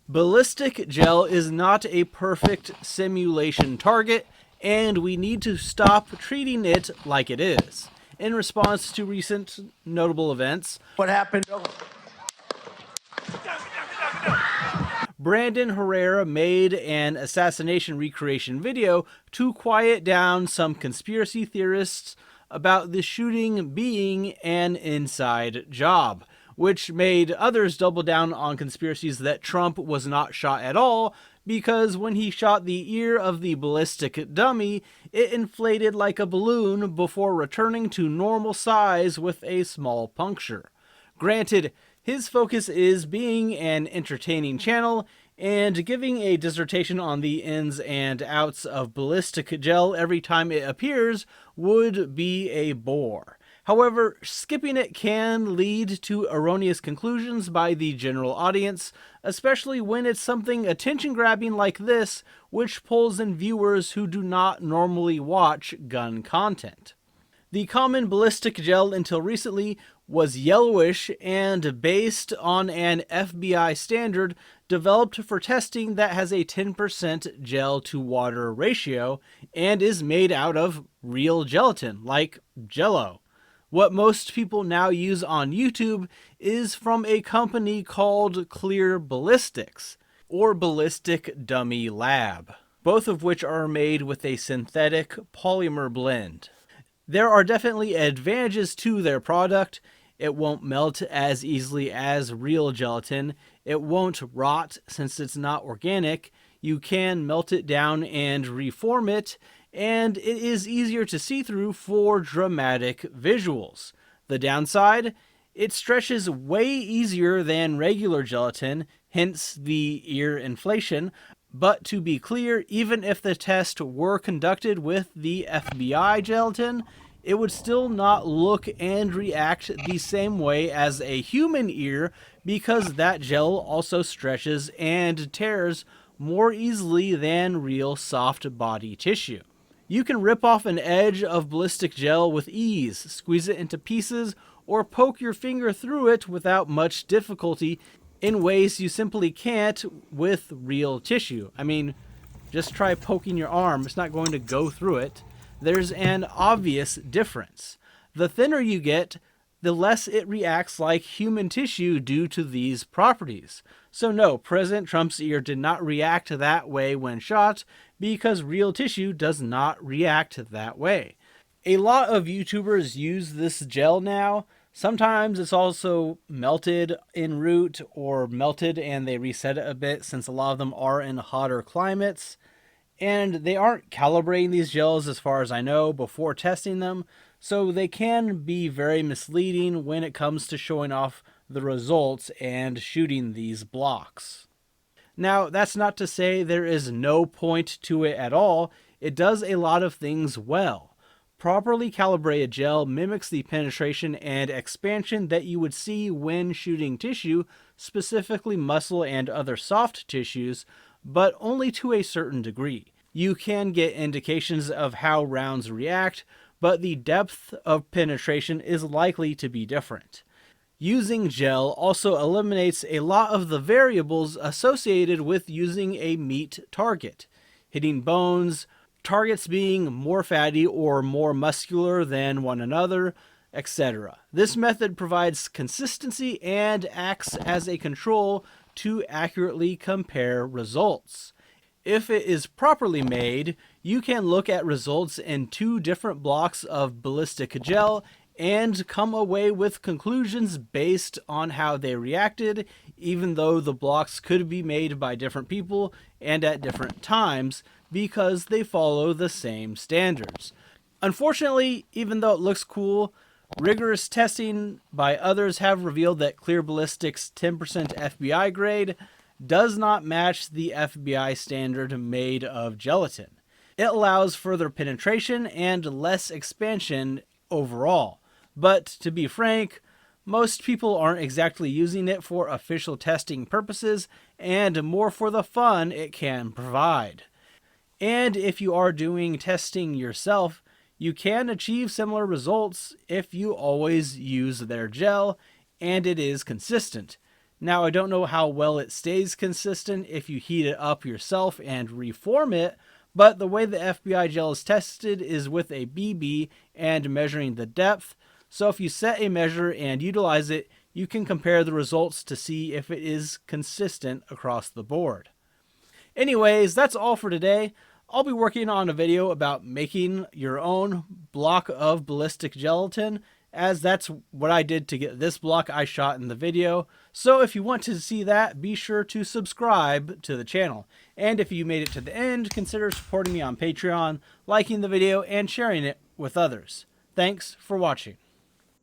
Ballistic gel is not a perfect simulation target, and we need to stop treating it like it is. In response to recent notable events, What happened? Brandon Herrera made an assassination recreation video to quiet down some conspiracy theorists about the shooting being an inside job, which made others double down on conspiracies that Trump was not shot at all because when he shot the ear of the ballistic dummy, it inflated like a balloon before returning to normal size with a small puncture. Granted, his focus is being an entertaining channel, and giving a dissertation on the ins and outs of ballistic gel every time it appears would be a bore. However, skipping it can lead to erroneous conclusions by the general audience, especially when it's something attention-grabbing like this, which pulls in viewers who do not normally watch gun content. The common ballistic gel until recently was yellowish and based on an FBI standard developed for testing that has a 10% gel to water ratio and is made out of real gelatin, like Jello. What most people now use on YouTube is from a company called Clear Ballistics, or Ballistic Dummy Lab, both of which are made with a synthetic polymer blend. There are definitely advantages to their product. It won't melt as easily as real gelatin. It won't rot since it's not organic. You can melt it down and reform it, and it is easier to see through for dramatic visuals. The downside? It stretches way easier than regular gelatin, hence the ear inflation. But to be clear, even if the test were conducted with the FBI gelatin, it would still not look and react the same way as a human ear because that gel also stretches and tears more easily than real soft body tissue. You can rip off an edge of ballistic gel with ease, squeeze it into pieces, or poke your finger through it without much difficulty in ways you simply can't with real tissue. I mean, just try poking your arm, it's not going to go through it. There's an obvious difference. The thinner you get, the less it reacts like human tissue due to these properties. So no, President Trump's ear did not react that way when shot because real tissue does not react that way. A lot of YouTubers use this gel now. Sometimes it's also melted en route or melted and they reset it a bit since a lot of them are in hotter climates. And they aren't calibrating these gels as far as I know before testing them, so they can be very misleading when it comes to showing off the results and shooting these blocks. Now, that's not to say there is no point to it at all. It does a lot of things well. Properly calibrated gel mimics the penetration and expansion that you would see when shooting tissue, specifically muscle and other soft tissues, but only to a certain degree. You can get indications of how rounds react, but the depth of penetration is likely to be different. Using gel also eliminates a lot of the variables associated with using a meat target. Hitting bones, targets being more fatty or more muscular than one another, etc. This method provides consistency and acts as a control to accurately compare results. If it is properly made, you can look at results in 2 different blocks of ballistic gel and come away with conclusions based on how they reacted, even though the blocks could be made by different people and at different times because they follow the same standards. Unfortunately, even though it looks cool, rigorous testing by others have revealed that Clear Ballistics 10% FBI grade does not match the FBI standard made of gelatin. It allows further penetration and less expansion overall. But to be frank, most people aren't exactly using it for official testing purposes and more for the fun it can provide. And if you are doing testing yourself, you can achieve similar results if you always use their gel and it is consistent. Now, I don't know how well it stays consistent if you heat it up yourself and reform it, but the way the FBI gel is tested is with a BB and measuring the depth. So if you set a measure and utilize it, you can compare the results to see if it is consistent across the board. Anyways, that's all for today. I'll be working on a video about making your own block of ballistic gelatin, as that's what I did to get this block I shot in the video. So if you want to see that, be sure to subscribe to the channel. And if you made it to the end, consider supporting me on Patreon, liking the video, and sharing it with others. Thanks for watching.